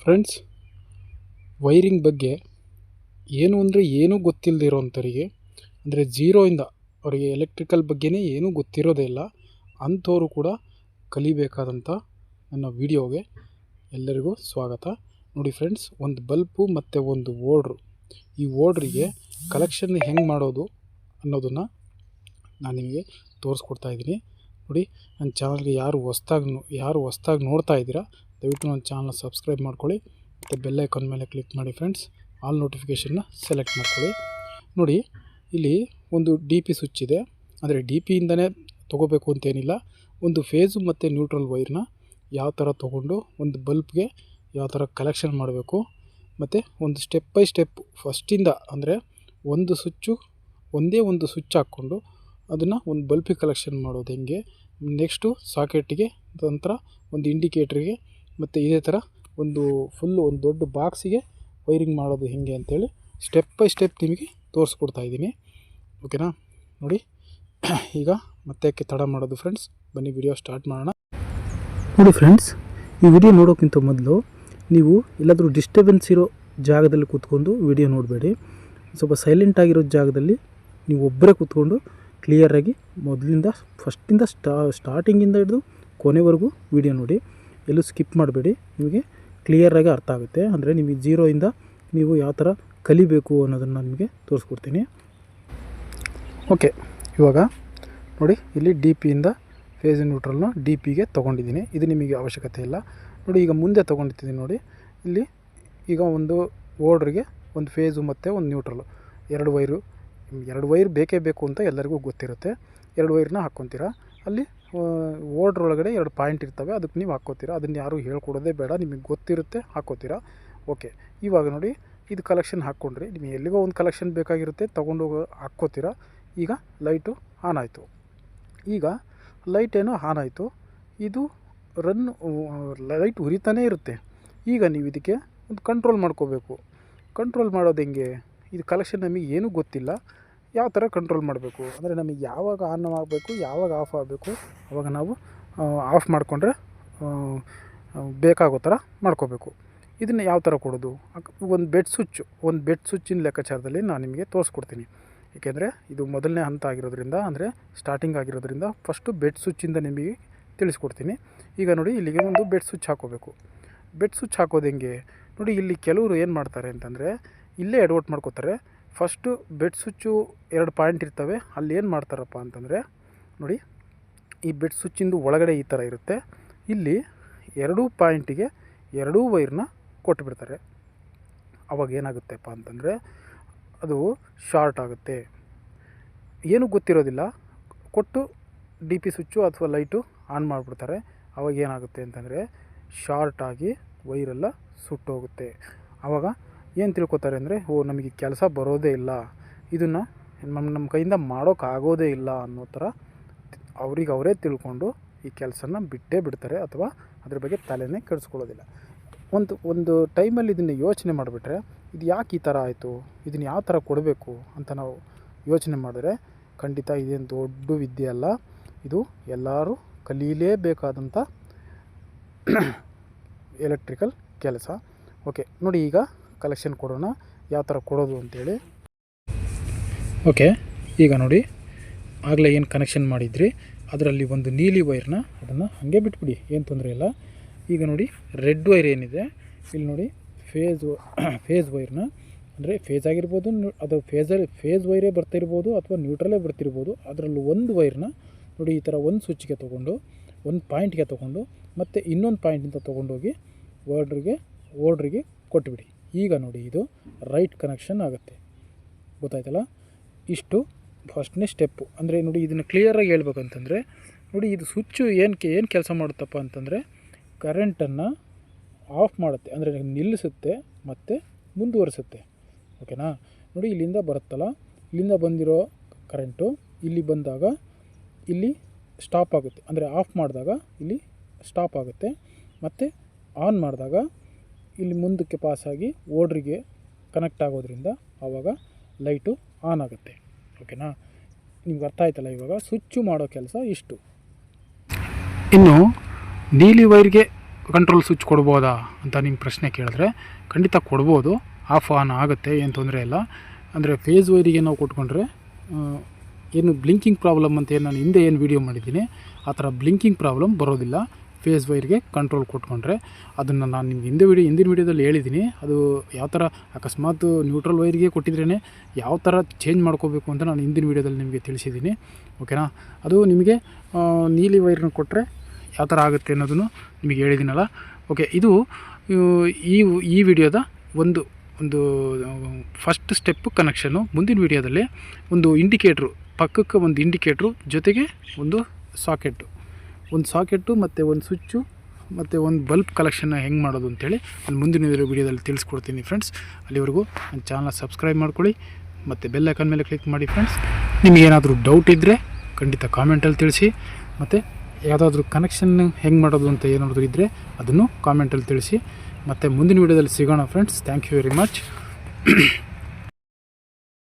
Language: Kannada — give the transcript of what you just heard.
ಫ್ರೆಂಡ್ಸ್, ವೈರಿಂಗ್ ಬಗ್ಗೆ ಏನೂ ಗೊತ್ತಿಲ್ಲದಿರೋಂಥವರಿಗೆ, ಅಂದರೆ ಝೀರೋಯಿಂದ ಅವರಿಗೆ ಎಲೆಕ್ಟ್ರಿಕಲ್ ಬಗ್ಗೆನೇ ಏನೂ ಗೊತ್ತಿರೋದೇ ಇಲ್ಲ ಅಂಥವರು ಕೂಡ ಕಲಿಬೇಕಾದಂಥ ನನ್ನ ವಿಡಿಯೋಗೆ ಎಲ್ಲರಿಗೂ ಸ್ವಾಗತ. ನೋಡಿ ಫ್ರೆಂಡ್ಸ್, ಒಂದು ಬಲ್ಪು ಮತ್ತು ಒಂದು ಓಡ್ರು, ಈ ಓಡ್ರಿಗೆ ಕಲೆಕ್ಷನ್ ಹೆಂಗೆ ಮಾಡೋದು ಅನ್ನೋದನ್ನು ನಾನು ನಿಮಗೆ ತೋರಿಸ್ಕೊಡ್ತಾ ಇದ್ದೀನಿ. ನೋಡಿ, ನನ್ನ ಚಾನಲ್ಗೆ ಯಾರು ಹೊಸ್ದಾಗಿ ನೋಡ್ತಾ ಇದ್ದೀರಾ, ದಯವಿಟ್ಟು ನನ್ನ ಚಾನಲ್ನ ಸಬ್ಸ್ಕ್ರೈಬ್ ಮಾಡ್ಕೊಳ್ಳಿ ಮತ್ತು ಬೆಲ್ ಐಕಾನ್ ಮೇಲೆ ಕ್ಲಿಕ್ ಮಾಡಿ ಫ್ರೆಂಡ್ಸ್. ಆಲ್ ನೋಟಿಫಿಕೇಷನ್ನ ಸೆಲೆಕ್ಟ್ ಮಾಡ್ಕೊಳ್ಳಿ. ನೋಡಿ, ಇಲ್ಲಿ ಒಂದು ಡಿ ಪಿ ಸ್ವಿಚ್ ಇದೆ. ಅಂದರೆ ಡಿ ಪಿಯಿಂದನೇ ತೊಗೋಬೇಕು ಅಂತೇನಿಲ್ಲ. ಒಂದು ಫೇಸು ಮತ್ತು ನ್ಯೂಟ್ರಲ್ ವೈರ್ನ ಯಾವ ಥರ ತೊಗೊಂಡು ಒಂದು ಬಲ್ಬ್ಗೆ ಯಾವ ಥರ ಕಲೆಕ್ಷನ್ ಮಾಡಬೇಕು, ಮತ್ತು ಒಂದು ಸ್ಟೆಪ್ ಬೈ ಸ್ಟೆಪ್ ಫಸ್ಟಿಂದ, ಅಂದರೆ ಒಂದೇ ಒಂದು ಸ್ವಿಚ್ ಹಾಕ್ಕೊಂಡು ಅದನ್ನು ಒಂದು ಬಲ್ಪಿಗೆ ಕಲೆಕ್ಷನ್ ಮಾಡೋದು ಹೆಂಗೆ, ನೆಕ್ಸ್ಟು ಸಾಕೆಟಿಗೆ, ನಂತರ ಒಂದು ಇಂಡಿಕೇಟ್ರಿಗೆ, ಮತ್ತು ಇದೇ ಥರ ಒಂದು ದೊಡ್ಡ ಬಾಕ್ಸಿಗೆ ವೈರಿಂಗ್ ಮಾಡೋದು ಹೇಗೆ ಅಂತೇಳಿ ಸ್ಟೆಪ್ ಬೈ ಸ್ಟೆಪ್ ನಿಮಗೆ ತೋರಿಸ್ಕೊಡ್ತಾ ಇದ್ದೀನಿ. ಓಕೆನಾ? ನೋಡಿ, ಈಗ ಮತ್ತೆ ತಡ ಮಾಡೋದು ಫ್ರೆಂಡ್ಸ್, ಬನ್ನಿ ವಿಡಿಯೋ ಸ್ಟಾರ್ಟ್ ಮಾಡೋಣ. ನೋಡಿ ಫ್ರೆಂಡ್ಸ್, ಈ ವಿಡಿಯೋ ನೋಡೋಕ್ಕಿಂತ ಮೊದಲು ನೀವು ಎಲ್ಲಾದರೂ ಡಿಸ್ಟರ್ಬೆನ್ಸ್ ಇರೋ ಜಾಗದಲ್ಲಿ ಕೂತ್ಕೊಂಡು ವಿಡಿಯೋ ನೋಡಬೇಡಿ. ಸ್ವಲ್ಪ ಸೈಲೆಂಟ್ ಆಗಿರೋ ಜಾಗದಲ್ಲಿ ನೀವು ಒಬ್ಬರೇ ಕೂತ್ಕೊಂಡು ಕ್ಲಿಯರಾಗಿ ಫಸ್ಟಿಂದ ಸ್ಟಾರ್ಟಿಂಗಿಂದ ಹಿಡಿದು ಕೊನೆವರೆಗೂ ವಿಡಿಯೋ ನೋಡಿ. ಎಲ್ಲೂ ಸ್ಕಿಪ್ ಮಾಡಬೇಡಿ, ನಿಮಗೆ ಕ್ಲಿಯರಾಗಿ ಅರ್ಥ ಆಗುತ್ತೆ. ಅಂದರೆ ನಿಮಗೆ ಝೀರೋಯಿಂದ ನೀವು ಯಾವ ಥರ ಕಲಿಬೇಕು ಅನ್ನೋದನ್ನು ನಿಮಗೆ ತೋರಿಸ್ಕೊಡ್ತೀನಿ. ಓಕೆ, ಇವಾಗ ನೋಡಿ, ಇಲ್ಲಿ ಡಿ ಪಿಯಿಂದ ಫೇಸ್ ನ್ಯೂಟ್ರಲ್ನ ಡಿ ಪಿಗೆ ತೊಗೊಂಡಿದ್ದೀನಿ. ಇದು ನಿಮಗೆ ಅವಶ್ಯಕತೆ ಇಲ್ಲ. ನೋಡಿ, ಈಗ ಮುಂದೆ ತೊಗೊಂಡಿದ್ದೀನಿ. ನೋಡಿ, ಇಲ್ಲಿ ಈಗ ಒಂದು ಓಡ್ರಿಗೆ ಒಂದು ಫೇಸು ಮತ್ತು ಒಂದು ನ್ಯೂಟ್ರಲ್ಲು, ಎರಡು ವೈರ್ ಬೇಕೇ ಬೇಕು ಅಂತ ಎಲ್ಲರಿಗೂ ಗೊತ್ತಿರುತ್ತೆ. 2 ವೈರ್ನ ಹಾಕ್ಕೊತೀರಾ. ಅಲ್ಲಿ ಓಡ್ರೊಳಗಡೆ 2 ಪಾಯಿಂಟ್ ಇರ್ತವೆ, ಅದಕ್ಕೆ ನೀವು ಹಾಕ್ಕೋತೀರಾ. ಅದನ್ನು ಯಾರೂ ಹೇಳ್ಕೊಡೋದೇ ಬೇಡ, ನಿಮಗೆ ಗೊತ್ತಿರುತ್ತೆ, ಹಾಕ್ಕೋತೀರಾ. ಓಕೆ, ಇವಾಗ ನೋಡಿ, ಇದು ಕಲೆಕ್ಷನ್ ಹಾಕ್ಕೊಂಡ್ರಿ. ನಿಮಗೆ ಎಲ್ಲಿಗೋ ಒಂದು ಕಲೆಕ್ಷನ್ ಬೇಕಾಗಿರುತ್ತೆ, ತೊಗೊಂಡೋಗಿ ಹಾಕ್ಕೋತೀರಾ. ಈಗ ಲೈಟು ಆನ್ ಆಯಿತು. ಈಗ ಲೈಟ್ ಏನೋ ಆನ್ ಆಯಿತು. ಇದು ಲೈಟ್ ಉರಿತಾನೇ ಇರುತ್ತೆ. ಈಗ ನೀವು ಇದಕ್ಕೆ ಒಂದು ಕಂಟ್ರೋಲ್ ಮಾಡ್ಕೋಬೇಕು. ಕಂಟ್ರೋಲ್ ಮಾಡೋದು ಹೆಂಗೆ? ಇದು ಕಲೆಕ್ಷನ್ ನಮಗೆ ಏನೂ ಗೊತ್ತಿಲ್ಲ. ಯಾವ ಥರ ಕಂಟ್ರೋಲ್ ಮಾಡಬೇಕು ಅಂದರೆ, ನಮಗೆ ಯಾವಾಗ ಆನ್ ಆಗಬೇಕು, ಯಾವಾಗ ಆಫ್ ಆಗಬೇಕು, ಆವಾಗ ನಾವು ಆಫ್ ಮಾಡಿಕೊಂಡ್ರೆ ಬೇಕಾಗೋ ಥರ ಮಾಡ್ಕೋಬೇಕು. ಇದನ್ನು ಯಾವ ಥರ ಕೊಡೋದು? ಒಂದು ಬೆಡ್ ಸ್ವಿಚ್ಚಿನ ಲೆಕ್ಕಾಚಾರದಲ್ಲಿ ನಾನು ನಿಮಗೆ ತೋರಿಸ್ಕೊಡ್ತೀನಿ. ಏಕೆಂದರೆ ಇದು ಮೊದಲನೇ ಹಂತ ಆಗಿರೋದ್ರಿಂದ, ಅಂದರೆ ಸ್ಟಾರ್ಟಿಂಗ್ ಆಗಿರೋದ್ರಿಂದ ಫಸ್ಟು ಬೆಡ್ ಸ್ವಿಚ್ಚಿಂದ ನಿಮಗೆ ತಿಳಿಸ್ಕೊಡ್ತೀನಿ. ಈಗ ನೋಡಿ, ಇಲ್ಲಿಗೆ ಒಂದು ಬೆಡ್ ಸ್ವಿಚ್ ಹಾಕೋಬೇಕು. ಬೆಡ್ ಸ್ವಿಚ್ ಹಾಕೋದು ಹೆಂಗೆ? ನೋಡಿ, ಇಲ್ಲಿ ಕೆಲವರು ಏನು ಮಾಡ್ತಾರೆ ಅಂತಂದರೆ, ಇಲ್ಲೇ ಎಡವಟ್ ಮಾಡ್ಕೋತಾರೆ. ಫಸ್ಟು ಬೆಡ್ ಸ್ವಿಚ್ಚು 2 ಪಾಯಿಂಟ್ ಇರ್ತವೆ. ಅಲ್ಲಿ ಏನು ಮಾಡ್ತಾರಪ್ಪ ಅಂತಂದರೆ, ನೋಡಿ, ಈ ಬೆಡ್ ಸ್ವಿಚ್ಚಿಂದು ಒಳಗಡೆ ಈ ಥರ ಇರುತ್ತೆ. ಇಲ್ಲಿ 2 ಪಾಯಿಂಟಿಗೆ 2 ವೈರ್ನ ಕೊಟ್ಟುಬಿಡ್ತಾರೆ. ಅವಾಗ ಏನಾಗುತ್ತೆಪ್ಪ ಅಂತಂದರೆ, ಅದು ಶಾರ್ಟ್ ಆಗುತ್ತೆ. ಏನೂ ಗೊತ್ತಿರೋದಿಲ್ಲ, ಕೊಟ್ಟು ಡಿ ಪಿ ಸ್ವಿಚ್ಚು ಅಥವಾ ಲೈಟು ಆನ್ ಮಾಡಿಬಿಡ್ತಾರೆ. ಅವಾಗ ಏನಾಗುತ್ತೆ ಅಂತಂದರೆ, ಶಾರ್ಟಾಗಿ ವೈರೆಲ್ಲ ಸುಟ್ಟೋಗುತ್ತೆ. ಆವಾಗ ಏನು ತಿಳ್ಕೊತಾರೆ ಅಂದರೆ, ನಮಗೆ ಕೆಲಸ ಬರೋದೇ ಇಲ್ಲ, ಇದನ್ನು ನಮ್ಮ ಕೈಯಿಂದ ಮಾಡೋಕ್ಕಾಗೋದೇ ಇಲ್ಲ ಅನ್ನೋ ಥರ ಅವರೇ ತಿಳ್ಕೊಂಡು ಈ ಕೆಲಸನ ಬಿಟ್ಟೇ ಬಿಡ್ತಾರೆ, ಅಥವಾ ಅದ್ರ ಬಗ್ಗೆ ತಲೆನೇ ಕೆಡಿಸ್ಕೊಳ್ಳೋದಿಲ್ಲ. ಒಂದು ಟೈಮಲ್ಲಿ ಇದನ್ನು ಯೋಚನೆ ಮಾಡಿಬಿಟ್ರೆ, ಇದು ಯಾಕೆ ಈ ಥರ ಆಯಿತು, ಇದನ್ನು ಯಾವ ಥರ ಕೊಡಬೇಕು ಅಂತ ನಾವು ಯೋಚನೆ ಮಾಡಿದ್ರೆ, ಖಂಡಿತ ಇದೇನು ದೊಡ್ಡ ವಿದ್ಯೆ ಅಲ್ಲ. ಇದು ಎಲ್ಲರೂ ಕಲೀಲೇಬೇಕಾದಂಥ ಎಲೆಕ್ಟ್ರಿಕಲ್ ಕೆಲಸ. ಓಕೆ, ನೋಡಿ, ಈಗ ಕಲೆಕ್ಷನ್ ಕೊಡೋಣ, ಯಾವ ಥರ ಕೊಡೋದು ಅಂತೇಳಿ. ಓಕೆ, ಈಗ ನೋಡಿ, ಆಗಲೇ ಏನು ಕನೆಕ್ಷನ್ ಮಾಡಿದ್ರಿ ಅದರಲ್ಲಿ ಒಂದು ನೀಲಿ ವೈರ್ನ ಅದನ್ನು ಹಾಗೆ ಬಿಟ್ಬಿಡಿ, ಏನು ತೊಂದರೆ ಇಲ್ಲ. ಈಗ ನೋಡಿ, ರೆಡ್ ವೈರ್ ಏನಿದೆ ಇಲ್ಲಿ ನೋಡಿ, ಫೇಸ್ ವೈರ್ನ, ಅಂದರೆ ಫೇಸ್ ಆಗಿರ್ಬೋದು, ಅದು ಫೇಸ್ ವೈರೇ ಬರ್ತಿರ್ಬೋದು ಅಥವಾ ನ್ಯೂಟ್ರಲೇ ಬರ್ತಿರ್ಬೋದು. ಅದರಲ್ಲಿ ಒಂದು ವೈರ್ನ ನೋಡಿ, ಈ ಥರ ಒಂದು ಸ್ವಿಚ್ಗೆ ತೊಗೊಂಡು, ಒಂದು ಪಾಯಿಂಟ್ಗೆ ತೊಗೊಂಡು, ಮತ್ತು ಇನ್ನೊಂದು ಪಾಯಿಂಟಿಂದ ತೊಗೊಂಡೋಗಿ ಓಡ್ರಿಗೆ ಕೊಟ್ಟುಬಿಡಿ. ಈಗ ನೋಡಿ, ಇದು ರೈಟ್ ಕನೆಕ್ಷನ್ ಆಗುತ್ತೆ. ಗೊತ್ತಾಯ್ತಲ್ಲ? ಇಷ್ಟು ಫಸ್ಟ್ನೇ ಸ್ಟೆಪ್ಪು. ಅಂದರೆ ನೋಡಿ, ಇದನ್ನು ಕ್ಲಿಯರಾಗಿ ಹೇಳ್ಬೇಕಂತಂದರೆ, ನೋಡಿ, ಇದು ಸ್ವಿಚ್ಚು ಏನು ಕೆಲಸ ಮಾಡುತ್ತಪ್ಪ ಅಂತಂದರೆ, ಕರೆಂಟನ್ನು ಆಫ್ ಮಾಡುತ್ತೆ, ಅಂದರೆ ನಿಲ್ಲಿಸುತ್ತೆ ಮತ್ತು ಮುಂದುವರಿಸುತ್ತೆ. ಓಕೆನಾ? ನೋಡಿ, ಇಲ್ಲಿಂದ ಬರುತ್ತಲ್ಲ, ಇಲ್ಲಿಂದ ಬಂದಿರೋ ಕರೆಂಟು ಇಲ್ಲಿ ಬಂದಾಗ ಇಲ್ಲಿ ಸ್ಟಾಪ್ ಆಗುತ್ತೆ. ಅಂದರೆ ಆಫ್ ಮಾಡಿದಾಗ ಇಲ್ಲಿ ಸ್ಟಾಪ್ ಆಗುತ್ತೆ, ಮತ್ತು ಆನ್ ಮಾಡಿದಾಗ ಇಲ್ಲಿ ಮುಂದಕ್ಕೆ ಪಾಸಾಗಿ ಓಡ್ರಿಗೆ ಕನೆಕ್ಟ್ ಆಗೋದ್ರಿಂದ ಆವಾಗ ಲೈಟು ಆನ್ ಆಗುತ್ತೆ. ಓಕೆನಾ? ನಿಮ್ಗೆ ಅರ್ಥ ಆಯ್ತಲ್ಲ? ಇವಾಗ ಸ್ವಿಚ್ಚು ಮಾಡೋ ಕೆಲಸ ಇಷ್ಟು. ಇನ್ನು ನೀಲಿ ವೈರ್ಗೆ ಕಂಟ್ರೋಲ್ ಸ್ವಿಚ್ ಕೊಡ್ಬೋದಾ ಅಂತ ನಿಮ್ಮ ಪ್ರಶ್ನೆ ಕೇಳಿದ್ರೆ ಖಂಡಿತ ಕೊಡ್ಬೋದು, ಆಫ್ ಆನ್ ಆಗುತ್ತೆ, ಏನು ತೊಂದರೆ ಇಲ್ಲ. ಅಂದರೆ ಫೇಸ್ ವೈರಿಗೆ ನಾವು ಕೊಟ್ಕೊಂಡ್ರೆ ಏನು ಬ್ಲಿಂಕಿಂಗ್ ಪ್ರಾಬ್ಲಮ್ ಅಂತ ಏನು ನಾನು ಹಿಂದೆ ಏನು ವೀಡಿಯೋ ಮಾಡಿದ್ದೀನಿ ಆ ಥರ ಬ್ಲಿಂಕಿಂಗ್ ಪ್ರಾಬ್ಲಮ್ ಬರೋದಿಲ್ಲ ಫೇಸ್ ವೈರ್ಗೆ ಕಂಟ್ರೋಲ್ ಕೊಟ್ಕೊಂಡ್ರೆ. ಅದನ್ನು ನಾನು ನಿಮ್ಗೆ ಹಿಂದಿನ ವೀಡಿಯೋದಲ್ಲಿ ಹೇಳಿದ್ದೀನಿ. ಅದು ಯಾವ ಥರ ಅಕಸ್ಮಾತ್ ನ್ಯೂಟ್ರಲ್ ವೈರ್ಗೆ ಕೊಟ್ಟಿದ್ರೇ ಯಾವ ಥರ ಚೇಂಜ್ ಮಾಡ್ಕೋಬೇಕು ಅಂತ ನಾನು ಹಿಂದಿನ ವೀಡಿಯೋದಲ್ಲಿ ನಿಮಗೆ ತಿಳಿಸಿದ್ದೀನಿ, ಓಕೆನಾ. ಅದು ನಿಮಗೆ ನೀಲಿ ವೈರ್ನ ಕೊಟ್ಟರೆ ಯಾವ ಥರ ಆಗುತ್ತೆ ಅನ್ನೋದನ್ನು ನಿಮಗೆ ಹೇಳಿದ್ದೀನಲ್ಲ. ಓಕೆ, ಇದು ಈ ವಿಡಿಯೋದ ಒಂದು ಫಸ್ಟ್ ಸ್ಟೆಪ್ಪು ಕನೆಕ್ಷನ್ನು. ಮುಂದಿನ ವೀಡಿಯೋದಲ್ಲಿ ಒಂದು ಇಂಡಿಕೇಟ್ರು, ಪಕ್ಕಕ್ಕೆ ಒಂದು ಇಂಡಿಕೇಟ್ರು ಜೊತೆಗೆ ಒಂದು ಸಾಕೆಟ್ಟು ಮತ್ತು ಒಂದು ಸ್ವಿಚ್ಚು ಮತ್ತು ಒಂದು ಬಲ್ಬ್ ಕಲೆಕ್ಷನ್ನ ಹೆಂಗೆ ಮಾಡೋದು ಅಂತೇಳಿ ನಾನು ಮುಂದಿನ ವೀಡಿಯೋದಲ್ಲಿ ತಿಳಿಸ್ಕೊಡ್ತೀನಿ ಫ್ರೆಂಡ್ಸ್. ಅಲ್ಲಿವರೆಗೂ ನನ್ನ ಚಾನಲ್ ಸಬ್ಸ್ಕ್ರೈಬ್ ಮಾಡ್ಕೊಳ್ಳಿ ಮತ್ತು ಬೆಲ್ ಐಕಾನ್ ಮೇಲೆ ಕ್ಲಿಕ್ ಮಾಡಿ ಫ್ರೆಂಡ್ಸ್. ನಿಮಗೇನಾದರೂ ಡೌಟ್ ಇದ್ದರೆ ಖಂಡಿತ ಕಾಮೆಂಟಲ್ಲಿ ತಿಳಿಸಿ, ಮತ್ತು ಯಾವುದಾದ್ರೂ ಕನೆಕ್ಷನ್ ಹೆಂಗೆ ಮಾಡೋದು ಅಂತ ಏನಾದರೂ ಇದ್ದರೆ ಅದನ್ನು ಕಾಮೆಂಟಲ್ಲಿ ತಿಳಿಸಿ. ಮತ್ತು ಮುಂದಿನ ವೀಡಿಯೋದಲ್ಲಿ ಸಿಗೋಣ friends. Thank you very much.